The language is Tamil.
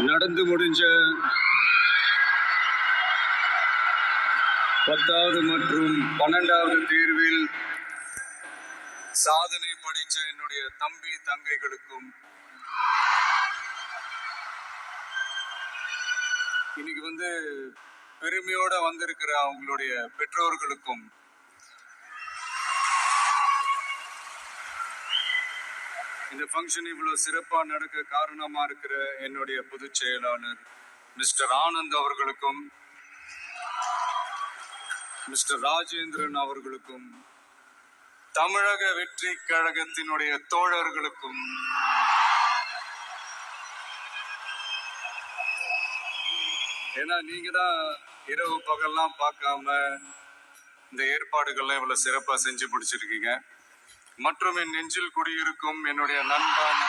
நடந்து முடிஞ்ச 10வது மற்றும் 12வது தேர்வில் சாதனை படிச்ச என்னுடைய தம்பி தங்கைகளுக்கும், இன்னைக்கு பெருமையோட வந்திருக்கிற அவங்களுடைய பெற்றோர்களுக்கும், இந்த ஃபங்க்ஷன் இவ்வளவு சிறப்பா நடக்க காரணமா இருக்கிற என்னுடைய பொதுச் செயலாளர் மிஸ்டர் ஆனந்த் அவர்களுக்கும், மிஸ்டர் ராஜேந்திரன் அவர்களுக்கும், தமிழக வெற்றி கழகத்தினுடைய தோழர்களுக்கும், ஏன்னா நீங்க தான் இரவு பகல்லாம் பார்க்காம இந்த ஏற்பாடுகள்லாம் இவ்வளவு சிறப்பா செஞ்சு முடிச்சிருக்கீங்க. மற்றும் என் நெஞ்சில் குடியிருக்கும் என்னுடைய நண்பர்கள்